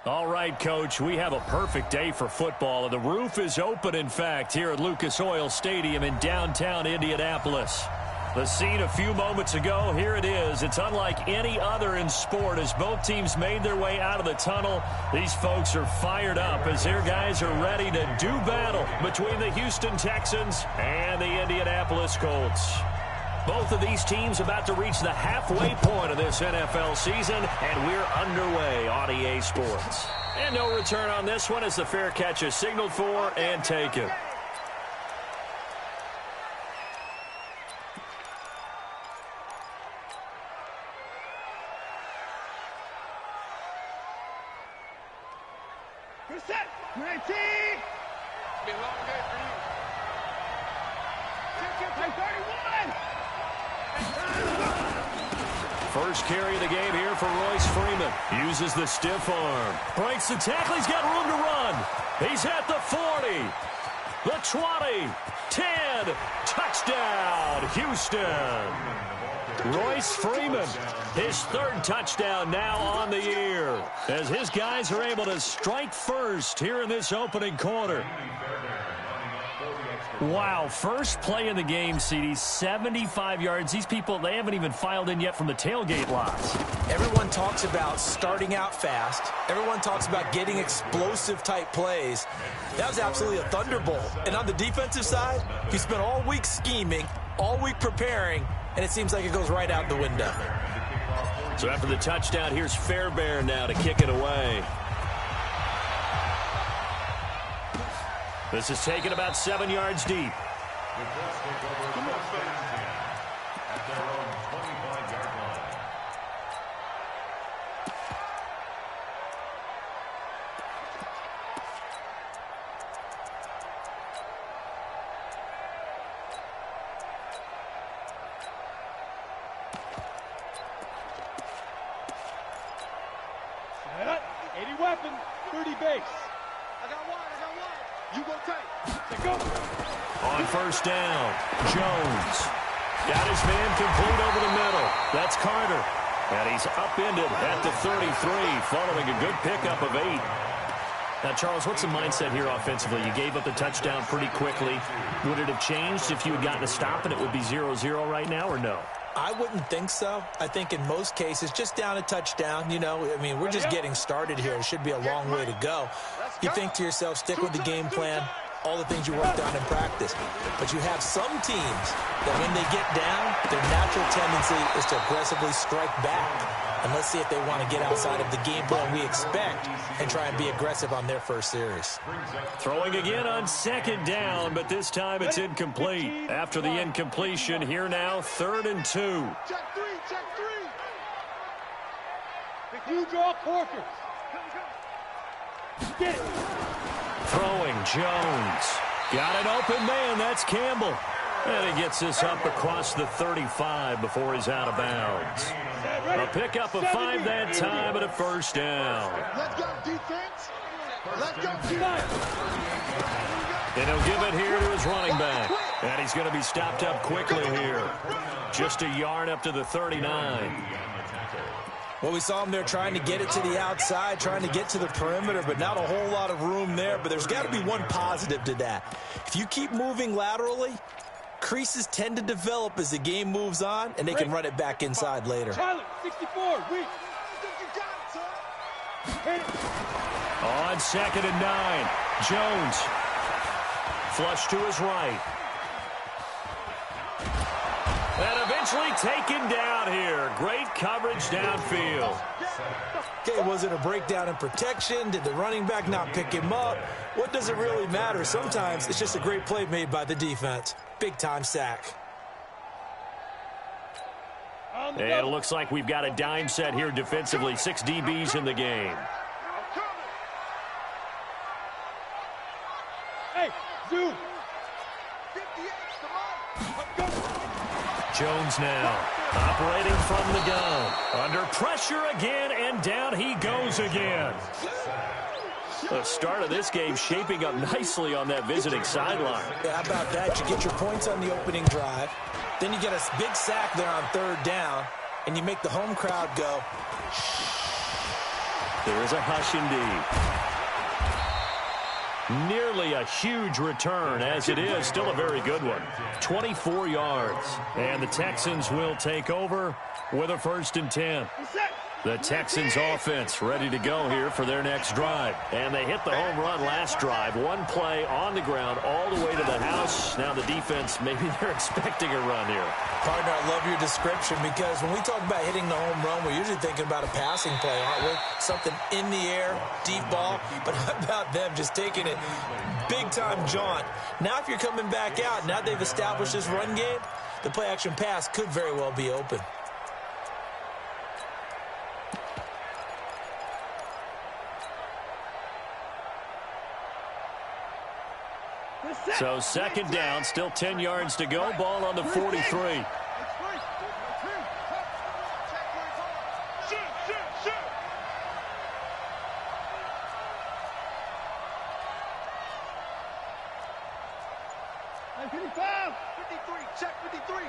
All right, Coach, we have a perfect day for football, and the roof is open, in fact, here at Lucas Oil Stadium in downtown Indianapolis. The scene a few moments ago, here it is. It's unlike any other in sport as both teams made their way out of the tunnel. These folks are fired up as their guys are ready to do battle between the Houston Texans and the Indianapolis Colts. Both of these teams about to reach the halfway point of this NFL season, and we're underway on EA Sports. And no return on this one as the fair catch is signaled for and taken. Good set. 19. Be a long day for you. 31. First carry of the game here for Royce Freeman. Uses the stiff arm. Breaks the tackle. He's got room to run. He's at the 40. The 20. 10. Touchdown, Houston. Royce Freeman, his third touchdown now on the year, as his guys are able to strike first here in this opening quarter. Wow, first play in the game, CD, 75 yards. These people, they haven't even filed in yet from the tailgate lots. Everyone talks about starting out fast. Everyone talks about getting explosive-type plays. That was absolutely a thunderbolt. And on the defensive side, he spent all week scheming, all week preparing, and it seems like it goes right out the window. So after the touchdown, here's Fairbairn now to kick it away. This is taken about 7 yards deep. Set up. 80 weapon. 30 base. I got one. You go tight. Go. On first down, Jones. Got his man complete over the middle. That's Carter. And he's upended at the 33, following a good pickup of 8. Now, Charles, what's the mindset here offensively? You gave up the touchdown pretty quickly. Would it have changed if you had gotten a stop and it would be 0-0 right now, or no? I wouldn't think so. I think in most cases, just down a touchdown, you know, I mean, we're just getting started here. It should be a long way to go. You think to yourself, stick with the game plan, all the things you worked on in practice. But you have some teams that when they get down, their natural tendency is to aggressively strike back. And let's see if they want to get outside of the game plan we expect and try and be aggressive on their first series. Throwing again on second down, but this time it's incomplete. After the incompletion, here now, 3rd and 2. Check 3. If you draw quarters. Get it. Throwing, Jones. Got an open man, that's Campbell. And he gets this up across the 35 before he's out of bounds. A pickup of 5 that time and a first down. Let's go, defense. Let's go, defense. And he'll give it here to his running back. And he's going to be stopped up quickly here. Just a yard up to the 39. Well, we saw him there trying to get it to the outside, trying to get to the perimeter, but not a whole lot of room there. But there's got to be one positive to that. If you keep moving laterally, creases tend to develop as the game moves on, and they can run it back inside later. Charlie, 64, weak. On 2nd and 9, Jones. Flush to his right. And eventually taken down here. Great coverage downfield. Okay, was it a breakdown in protection? Did the running back not pick him up? What does it really matter? Sometimes it's just a great play made by the defense. Big-time sack. And it looks like we've got a dime set here defensively. 6 DBs in the game. Hey, Zoo. Jones now operating from the gun. Under pressure again, and down he goes again. The start of this game shaping up nicely on that visiting sideline. Yeah, how about that? You get your points on the opening drive. Then you get a big sack there on 3rd down, and you make the home crowd go. There is a hush indeed. Nearly a huge return, as it is still a very good one. 24 yards. And the Texans will take over with a 1st and 10. The Texans offense ready to go here for their next drive. And they hit the home run last drive. One play on the ground all the way to the house. Now the defense, maybe they're expecting a run here. Partner, I love your description because when we talk about hitting the home run, we're usually thinking about a passing play, aren't we? Something in the air, deep ball. But how about them just taking it big-time jaunt? Now if you're coming back out, now they've established this run game, the play-action pass could very well be open. So 2nd down, still 10 yards to go. Ball on the 43. Check 53.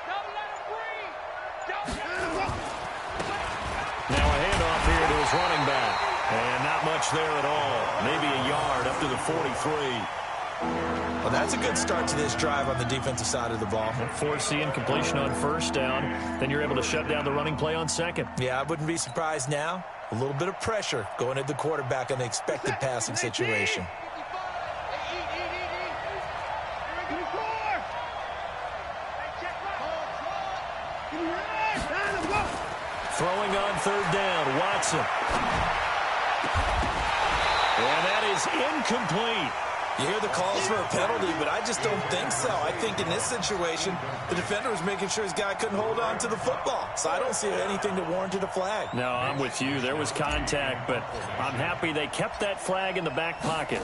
Don't let him breathe. Don't let him breathe. Now a handoff here to his running back. And not much there at all. Maybe a yard up to the 43. Well, that's a good start to this drive on the defensive side of the ball. Force incompletion on 1st down. Then you're able to shut down the running play on 2nd. Yeah, I wouldn't be surprised now. A little bit of pressure going at the quarterback in the expected passing situation. Throwing on 3rd down, Watson. And that is incomplete. You hear the calls for a penalty, but I just don't think so. I think in this situation, the defender was making sure his guy couldn't hold on to the football. So I don't see anything that warranted a flag. No, I'm with you. There was contact, but I'm happy they kept that flag in the back pocket.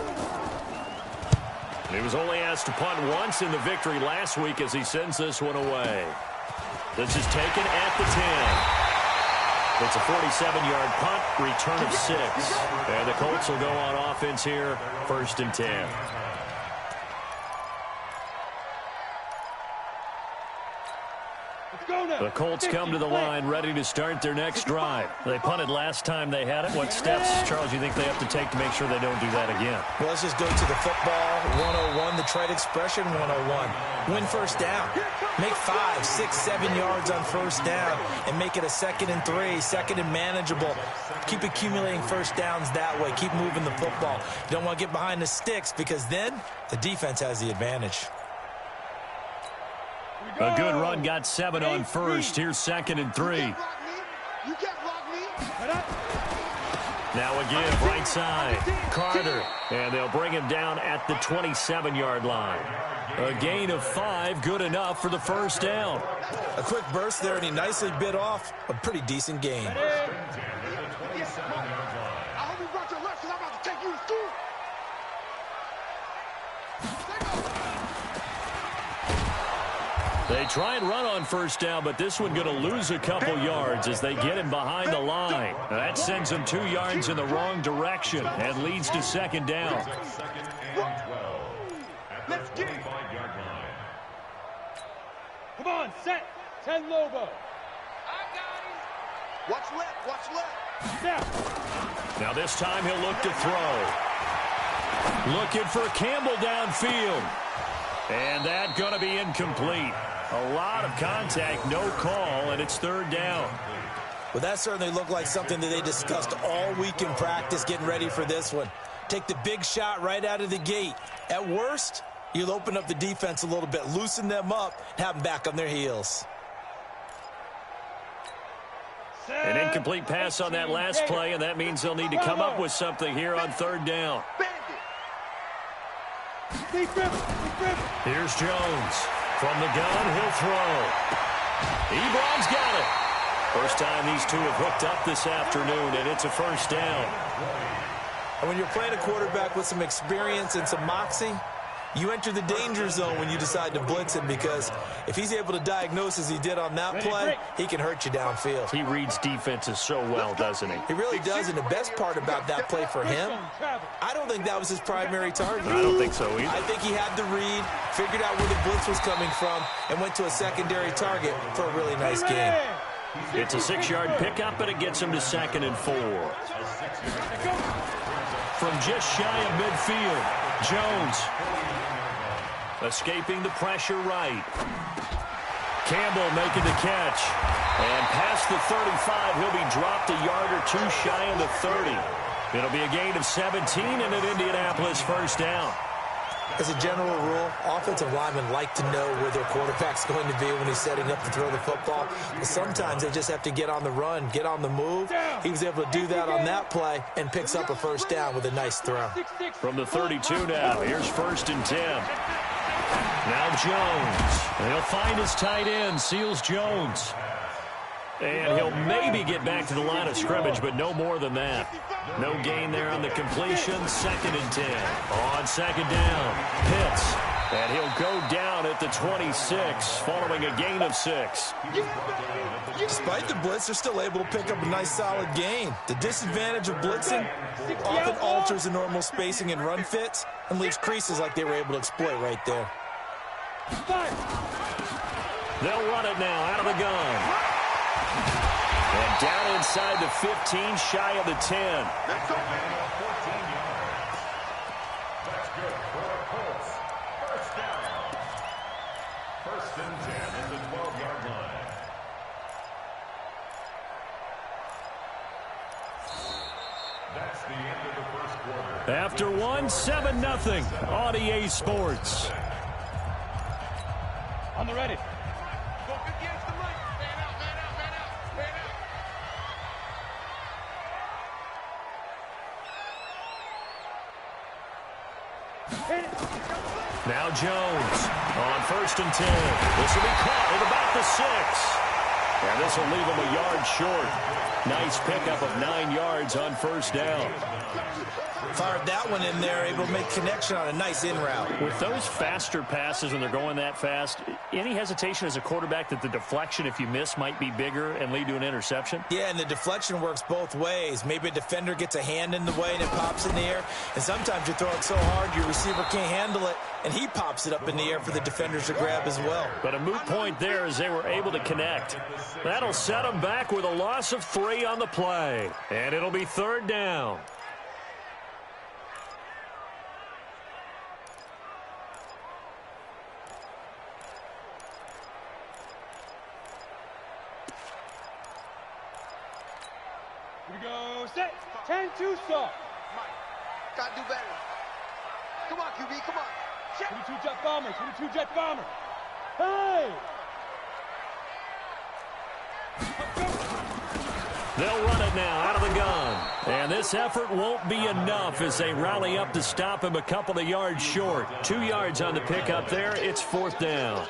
He was only asked to punt once in the victory last week as he sends this one away. This is taken at the 10. It's a 47-yard punt, return of 6. And the Colts will go on offense here, 1st and 10. The Colts come to the line ready to start their next drive. They punted last time they had it. What steps, Charles, you think they have to take to make sure they don't do that again? Well, let's just go to the football 101, the trade expression 101. Win 1st down. Make 5, 6, 7 yards on 1st down and make it a 2nd and 3, 2nd and manageable. Keep accumulating 1st downs that way. Keep moving the football. You don't want to get behind the sticks because then the defense has the advantage. A good run, got 7 on 1st. Here's 2nd and 3. Now a give, right side. Carter, and they'll bring him down at the 27-yard line. A gain of 5, good enough for the 1st down. A quick burst there, and he nicely bit off a pretty decent gain. I hope you brought your left because I'm about to take you to school. They try and run on 1st down, but this one going to lose a couple yards as they get him behind the line. That sends them 2 yards in the wrong direction and leads to 2nd down. Let's get it. Come on, set. 10 Lobo. I got him. Watch left, watch left. Now. Now this time he'll look to throw. Looking for Campbell downfield. And that going to be incomplete. A lot of contact, no call, and it's 3rd down. Well, that certainly looked like something that they discussed all week in practice getting ready for this one. Take the big shot right out of the gate. At worst, you'll open up the defense a little bit, loosen them up, and have them back on their heels. An incomplete pass on that last play, and that means they'll need to come up with something here on 3rd down. Here's Jones. From the gun, he'll throw. Ebron's got it. First time these two have hooked up this afternoon, and it's a 1st down. And when you're playing a quarterback with some experience and some moxie, you enter the danger zone when you decide to blitz him, because if he's able to diagnose as he did on that play, he can hurt you downfield. He reads defenses so well, doesn't he? He really does, and the best part about that play for him, I don't think that was his primary target. I don't think so either. I think he had the read, figured out where the blitz was coming from, and went to a secondary target for a really nice game. It's a 6-yard pickup, and it gets him to 2nd and 4. From just shy of midfield, Jones escaping the pressure right. Campbell making the catch. And past the 35, he'll be dropped a yard or two shy of the 30. It'll be a gain of 17 and an Indianapolis first down. As a general rule, offensive linemen like to know where their quarterback's going to be when he's setting up to throw the football. But sometimes they just have to get on the run, get on the move. He was able to do that on that play and picks up a first down with a nice throw. From the 32 now, here's 1st and 10. Now Jones. And he'll find his tight end, Seals Jones. And he'll maybe get back to the line of scrimmage, but no more than that. No gain there on the completion. 2nd and 10. On 2nd down, Pitts. And he'll go down at the 26, following a gain of 6. Despite the blitz, they're still able to pick up a nice solid gain. The disadvantage of blitzing often alters the normal spacing and run fits and leaves creases like they were able to exploit right there. They'll run it now out of the gun. And down inside the 15, shy of the 10. That's good for the Colts. First down. 1st and 10 at the 12-yard line. That's the end of the first quarter. After 7-0 on EA Sports. On the ready. Now Jones on 1st and 10. This will be caught at about the 6. And this will leave him a yard short. Nice pickup of 9 yards on 1st down. Fired that one in there, able to make connection on a nice in route. With those faster passes when they're going that fast, any hesitation as a quarterback that the deflection, if you miss, might be bigger and lead to an interception? Yeah, and the deflection works both ways. Maybe a defender gets a hand in the way and it pops in the air. And sometimes you throw it so hard your receiver can't handle it, and he pops it up in the air for the defenders to grab as well. But a moot point there as they were able to connect. That'll set them back with a loss of 3 on the play. And it'll be 3rd down. Here we go. Set. 10-2 stop. Gotta do better. Come on, QB, come on. 22 jet bomber. 22 jet bomber. Hey! They'll run it now out of the gun. And this effort won't be enough as they rally up to stop him a couple of yards short. 2 yards on the pickup there. It's 4th down.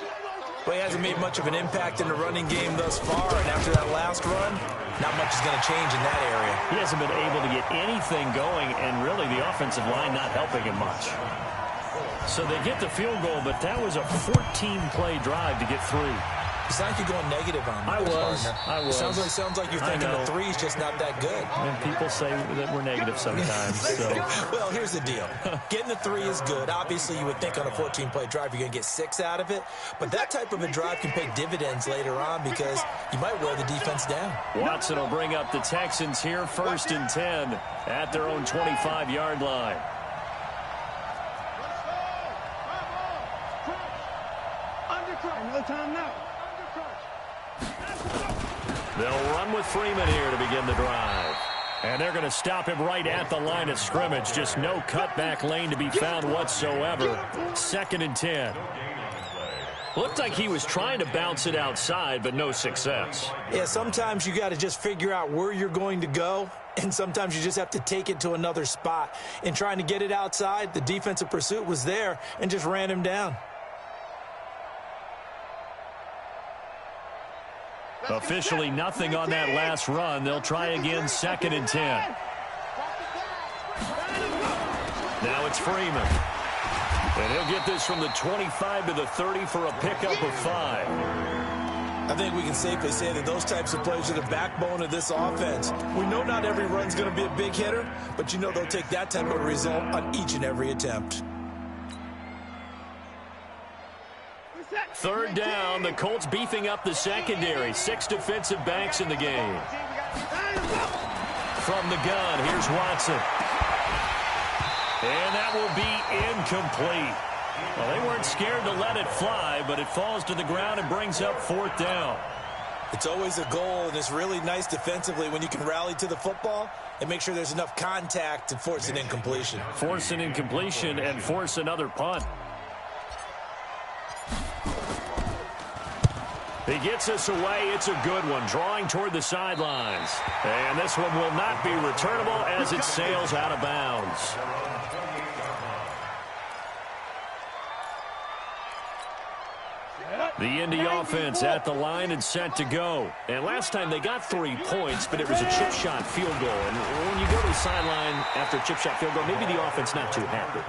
Well, he hasn't made much of an impact in the running game thus far, and after that last run, not much is going to change in that area. He hasn't been able to get anything going, and really the offensive line not helping him much. So they get the field goal, but that was a 14-play drive to get 3. It's like you're going negative on me, partner. I was. Sounds like you're thinking the 3's just not that good. And people say that we're negative sometimes. So. Well, here's the deal. Getting the 3 is good. Obviously, you would think on a 14-play drive you're going to get 6 out of it. But that type of a drive can pay dividends later on because you might wear the defense down. Watson will bring up the Texans here, 1st and 10 at their own 25-yard line. Another time now. They'll run with Freeman here to begin the drive. And they're going to stop him right at the line of scrimmage. Just no cutback lane to be found whatsoever. 2nd and 10. Looked like he was trying to bounce it outside, but no success. Yeah, sometimes you got to just figure out where you're going to go, and sometimes you just have to take it to another spot. In trying to get it outside, the defensive pursuit was there and just ran him down. Officially nothing on that last run. They'll try again, 2nd and 10. Now it's Freeman. And he'll get this from the 25 to the 30 for a pickup of 5. I think we can safely say that those types of plays are the backbone of this offense. We know not every run's going to be a big hitter, but you know they'll take that type of result on each and every attempt. Reset. Third down, the Colts beefing up the secondary. 6 defensive backs in the game. From the gun, here's Watson. And that will be incomplete. Well, they weren't scared to let it fly, but it falls to the ground and brings up 4th down. It's always a goal, and it's really nice defensively when you can rally to the football and make sure there's enough contact to force an incompletion. Force an incompletion and force another punt. He gets us away. It's a good one, drawing toward the sidelines. And this one will not be returnable as it sails out of bounds. The Indy offense at the line and set to go. And last time they got 3 points, but it was a chip shot field goal. And when you go to the sideline after a chip shot field goal, maybe the offense not too happy.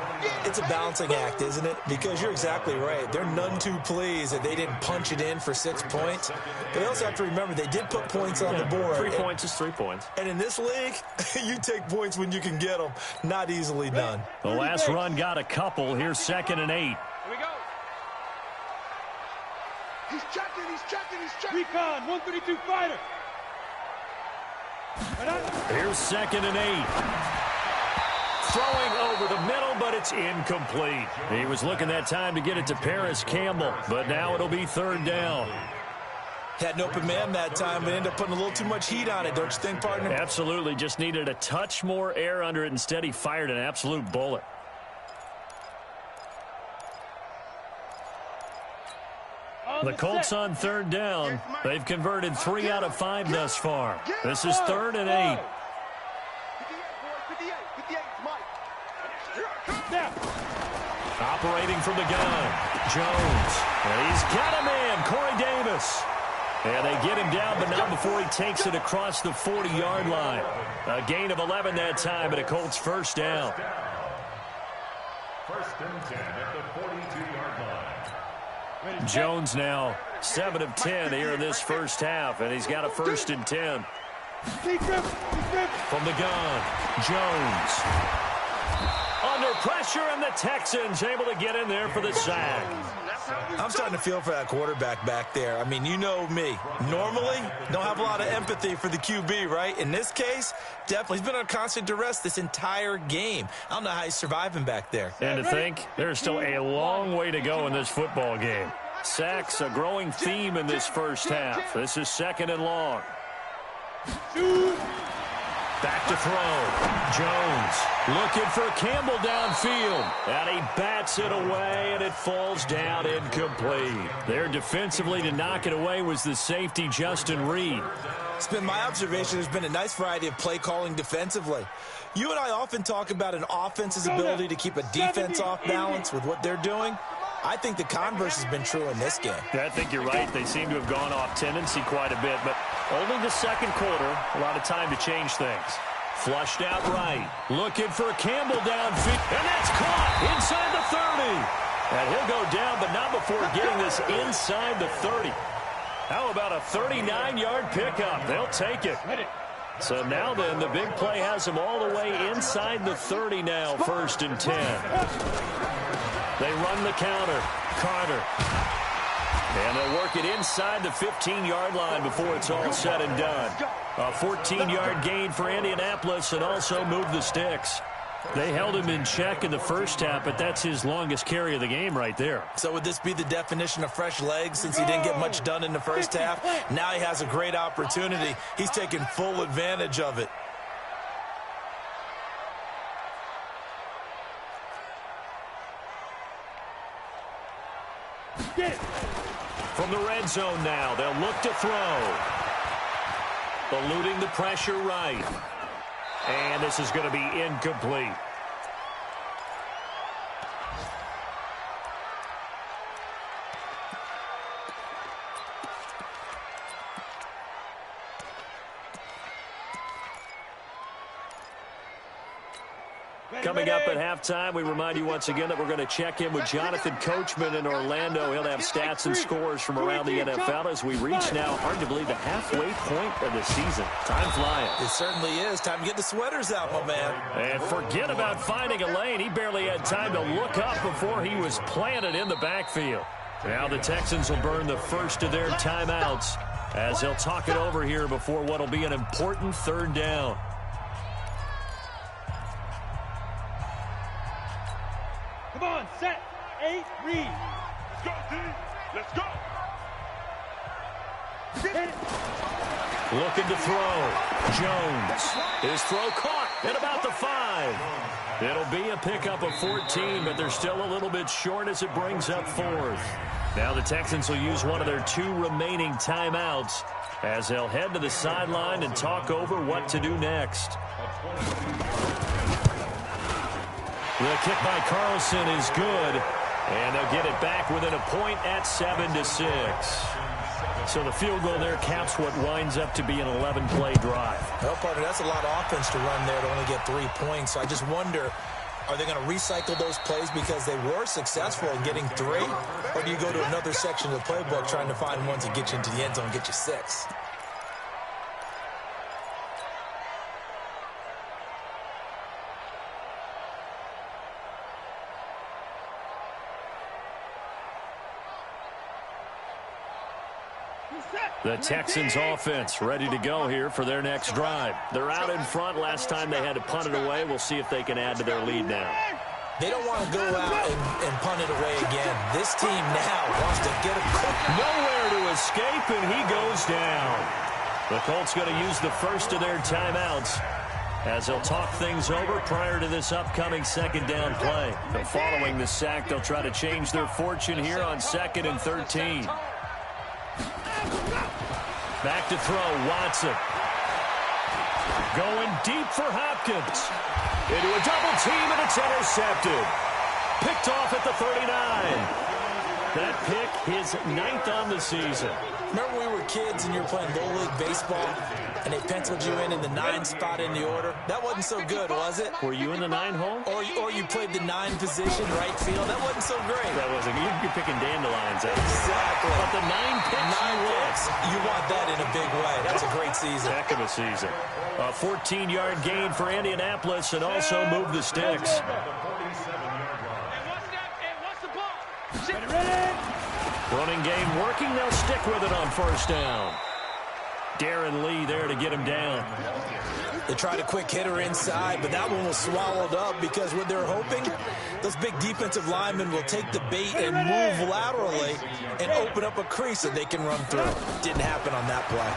It's a balancing act, isn't it? Because you're exactly right. They're none too pleased that they didn't punch it in for 6 points. But they also have to remember they did put points on the board. 3 points is 3 points. And in this league, you take points when you can get them. Not easily done. The last run got a couple. Here's 2nd and 8. Here we go. He's checking, he's checking, he's checking. Recon, 132 fighter. Here's 2nd and 8. Throwing over the middle, but it's incomplete. He was looking that time to get it to Paris Campbell, but now it'll be 3rd down. Had an open man that time, but ended up putting a little too much heat on it, don't you think, partner? Absolutely. Just needed a touch more air under it. Instead, he fired an absolute bullet. The Colts on 3rd down. They've converted 3 out of 5 thus far. This is 3rd and 8. 58, Mike. Operating from the gun, Jones. And he's got a man, Corey Davis. And they get him down, but not before he takes it across the 40-yard line. A gain of 11 that time, and a Colts 1st down. 1st and 10 at the 42-yard line. Jones now 7 of 10 here in this first half, and he's got a 1st and 10. From the gun, Jones. Under pressure, and the Texans able to get in there for the sack. I'm starting to feel for that quarterback back there. I mean, you know me. Normally, don't have a lot of empathy for the QB, right? In this case, definitely. He's been under constant duress this entire game. I don't know how he's surviving back there. And to think, there's still a long way to go in this football game. Sacks, a growing theme in this first half. This is 2nd and long. Back to throw. Jones looking for Campbell downfield. And he bats it away, and it falls down incomplete. There defensively to knock it away was the safety, Justin Reed. It's been my observation there's been a nice variety of play calling defensively. You and I often talk about an offense's ability to keep a defense off balance with what they're doing. I think the converse has been true in this game. I think you're right. They seem to have gone off tendency quite a bit, but only the 2nd quarter, a lot of time to change things. Flushed out right. Looking for Campbell downfield. And that's caught inside the 30. And he'll go down, but not before getting this inside the 30. How about a 39-yard pickup? They'll take it. So now then, the big play has him all the way inside the 30 now, 1st and 10. They run the counter. Carter. And they'll work it inside the 15-yard line before it's all said and done. A 14-yard gain for Indianapolis and also move the sticks. They held him in check in the first half, but that's his longest carry of the game right there. So would this be the definition of fresh legs since he didn't get much done in the first half? Now he has a great opportunity. He's taking full advantage of it. From the red zone now, they'll look to throw. Eluding the pressure right. And this is going to be incomplete. Coming up at halftime, we remind you once again that we're going to check in with Jonathan Coachman in Orlando. He'll have stats and scores from around the NFL as we reach now, hard to believe, the halfway point of the season. Time flying. It certainly is. Time to get the sweaters out, my man. And forget about finding a lane. He barely had time to look up before he was planted in the backfield. Now the Texans will burn the first of their timeouts as they'll talk it over here before what will be an important third down. Come on, set, 8, read. Let's go, D. Let's go. Looking to throw. Jones. His throw caught at about the 5. It'll be a pickup of 14, but they're still a little bit short as it brings up 4th. Now the Texans will use one of their 2 remaining timeouts as they'll head to the sideline and talk over what to do next. The kick by Carlson is good, and they'll get it back within a point at 7-6. So the field goal there caps what winds up to be an 11-play drive. Well, partner, that's a lot of offense to run there to only get 3 points. So I just wonder, are they going to recycle those plays because they were successful in getting 3? Or do you go to another section of the playbook trying to find ones that get you into the end zone and get you 6? The Texans offense ready to go here for their next drive. They're out in front. Last time they had to punt it away. We'll see if they can add to their lead now. They don't want to go out and punt it away again. This team now wants to get a quick. Nowhere to escape, and he goes down. The Colts going to use the first of their timeouts as they'll talk things over prior to this upcoming second down play. But following the sack, they'll try to change their fortune here on 2nd and 13. Back to throw, Watson. Going deep for Hopkins. Into a double team, and it's intercepted. Picked off at the 39. That pick, his 9th on the season. Remember we were kids and you were playing Little League Baseball, and they penciled you in the 9 spot in the order? That wasn't so good, was it? Were you in the 9 hole? Or you played the 9 position, right field? That wasn't so great. That wasn't. You're picking dandelions. Exactly. But the 9 picks, 9 picks, you want that in a big way. That's a great season. Heck of a season. A 14-yard gain for Indianapolis and also move the sticks. Running game working. They'll stick with it on first down. Darren Lee there to get him down. They tried a quick hitter inside, but that one was swallowed up because what they're hoping, those big defensive linemen will take the bait and move laterally and open up a crease that they can run through. Didn't happen on that play.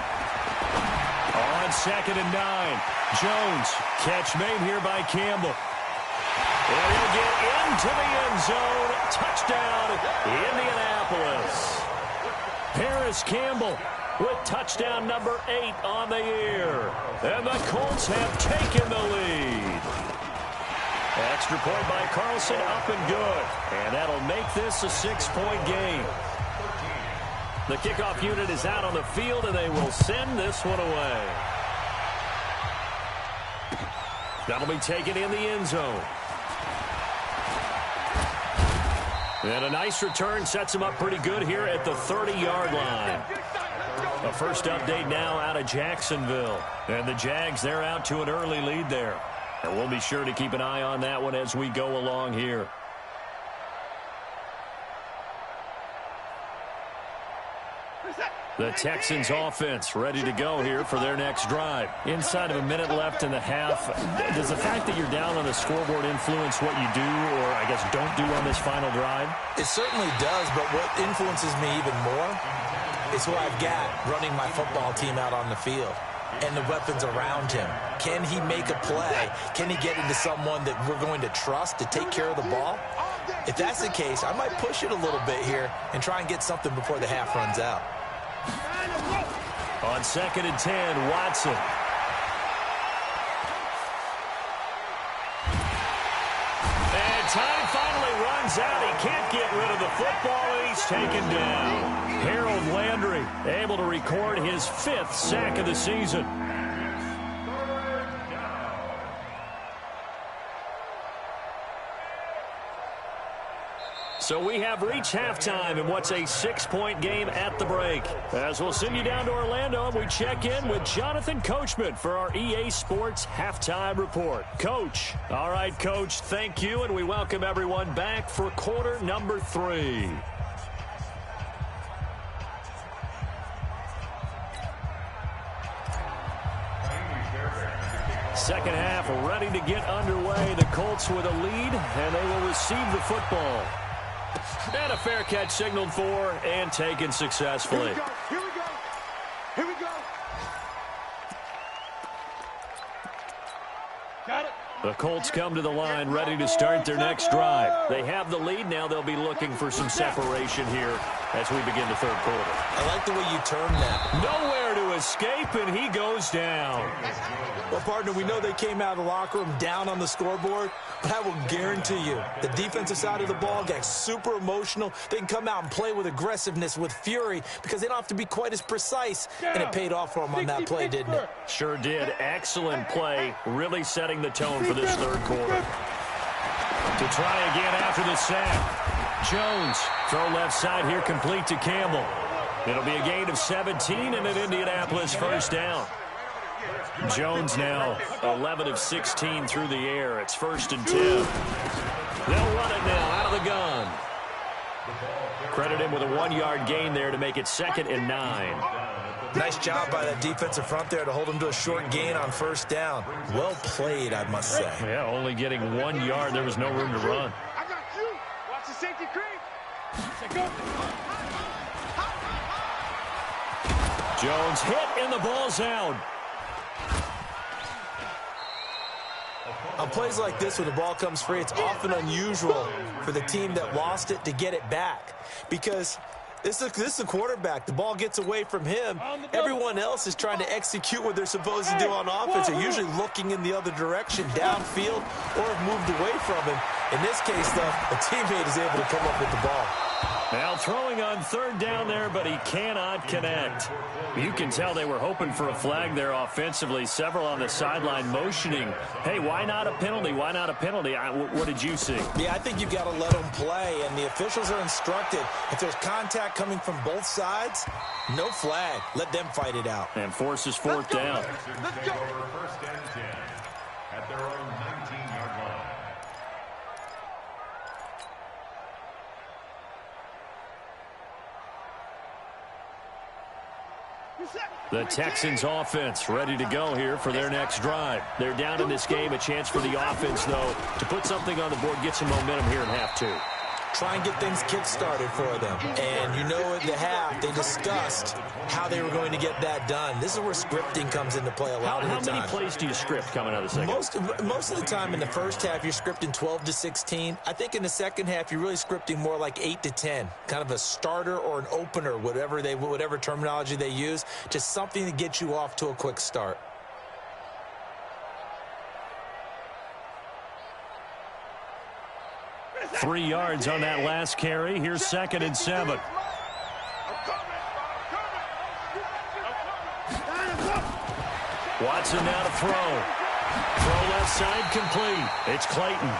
On 2nd and 9. Jones. Catch made here by Campbell. And he'll get into the end zone. Touchdown, Indianapolis. Paris Campbell with touchdown number 8 on the year. And the Colts have taken the lead. Extra point by Carlson, up and good. And that'll make this a 6-point game. The kickoff unit is out on the field, and they will send this one away. That'll be taken in the end zone. And a nice return sets him up pretty good here at the 30-yard line. A first update now out of Jacksonville. And the Jags, they're out to an early lead there. And we'll be sure to keep an eye on that one as we go along here. The Texans offense ready to go here for their next drive. Inside of a minute left in the half, does the fact that you're down on the scoreboard influence what you do or, I guess, don't do on this final drive? It certainly does, but what influences me even more is who I've got running my football team out on the field and the weapons around him. Can he make a play? Can he get into someone that we're going to trust to take care of the ball? If that's the case, I might push it a little bit here and try and get something before the half runs out. On 2nd and 10, Watson. And time finally runs out. He can't get rid of the football, and he's taken down. Harold Landry able to record his 5th sack of the season. So we have reached halftime in what's a 6-point game at the break. As we'll send you down to Orlando, and we check in with Jonathan Coachman for our EA Sports Halftime Report. Coach. All right, Coach, thank you, and we welcome everyone back for quarter number 3. Second half ready to get underway. The Colts with a lead, and they will receive the football. And a fair catch signaled for and taken successfully. Here we go. Here we go. Got it. The Colts come to the line ready to start their next drive. They have the lead. Now they'll be looking for some separation here as we begin the third quarter. I like the way you turned that. Nowhere to escape, and he goes down. Well, partner, we know they came out of the locker room down on the scoreboard, but I will guarantee you the defensive side of the ball got super emotional. They can come out and play with aggressiveness, with fury, because they don't have to be quite as precise, and it paid off for them on that play, didn't it? Sure did. Excellent play, really setting the tone for this third quarter. To try again after the sack. Jones, throw left side here, complete to Campbell. It'll be a gain of 17 and an Indianapolis first down. Jones now 11 of 16 through the air. It's 1st and 10. They'll run it now out of the gun. Credit him with a 1-yard gain there to make it 2nd and 9. Nice job by that defensive front there to hold him to a short gain on 1st down. Well played, I must say. Yeah, only getting 1 yard. There was no room to run. I got you. Watch the safety creep. Say go. Jones hit and the ball's out. On plays like this where the ball comes free, it's often unusual for the team that lost it to get it back, because this is a quarterback. The ball gets away from him. Everyone else is trying to execute what they're supposed to do on offense. They're usually looking in the other direction, downfield, or have moved away from him. In this case, though, a teammate is able to come up with the ball. Now throwing on 3rd down there, but he cannot connect. You can tell they were hoping for a flag there offensively. Several on the sideline motioning, hey, why not a penalty? Why not a penalty? What did you see? Yeah, I think you've got to let them play, and the officials are instructed. If there's contact coming from both sides, no flag. Let them fight it out. And forces 4th down. Let's go. 1st and 10 at their own 19-yard line. The Texans offense ready to go here for their next drive. They're down in this game. A chance for the offense, though, to put something on the board, get some momentum here in half 2. Try and get things kick-started for them. And you know at the half, they discussed how they were going to get that done. This is where scripting comes into play a lot of the time. How many plays do you script coming out of the second? Most of the time in the first half, you're scripting 12 to 16. I think in the second half, you're really scripting more like 8 to 10. Kind of a starter or an opener, whatever terminology they use. Just something to get you off to a quick start. Three yards on that last carry. Here's 2nd and 7. Watson now to throw. Throw left side complete. It's Clayton.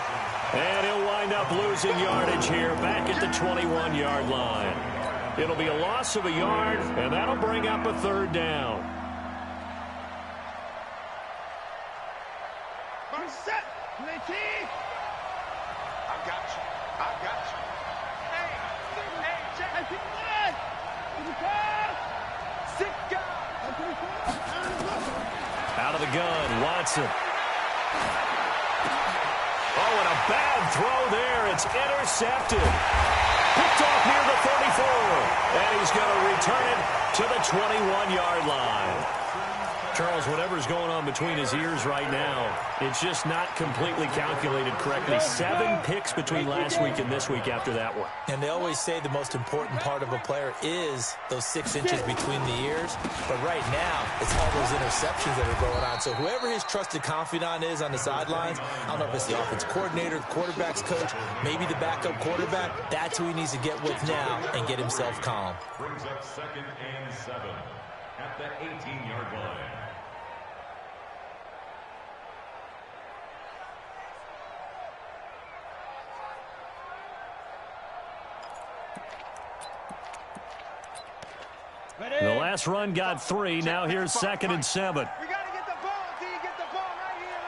And he'll wind up losing yardage here back at the 21-yard line. It'll be a loss of a yard, and that'll bring up a 3rd down. Set. I got you. I got you. Hey, check. Sick guy. Out of the gun, Watson. Oh, and a bad throw there. It's intercepted. Picked off near the 34. And he's going to return it to the 21-yard line. Charles, whatever's going on between his ears right now, it's just not completely calculated correctly. 7 picks between last week and this week after that one. And they always say the most important part of a player is those 6 inches between the ears. But right now, it's all those interceptions that are going on. So whoever his trusted confidant is on the sidelines, I don't know if it's the offense coordinator, the quarterback's coach, maybe the backup quarterback, that's who he needs to get with now and get himself calm. Brings up 2nd and 7 at the 18-yard line. The last run got 3. Now here's 2nd and 7. We got to get the ball, D. Get the ball right here.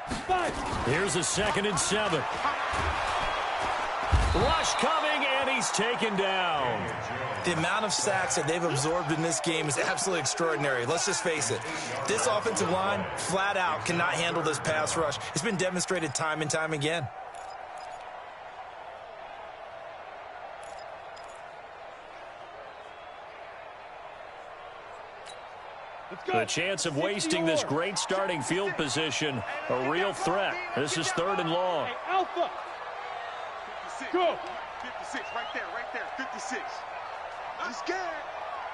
Let's go. 5. Here's a 2nd and 7. Rush coming, and he's taken down. The amount of sacks that they've absorbed in this game is absolutely extraordinary. Let's just face it. This offensive line, flat out, cannot handle this pass rush. It's been demonstrated time and time again. The chance of wasting this great starting field position, a real threat. This is 3rd and long. Hey, Alpha. Go. 56, right there, 56. I'm scared.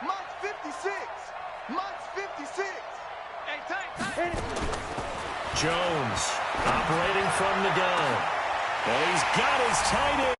Mike's 56. Mike's 56. Hey, tank. Jones operating from the gun. And he's got his tight end.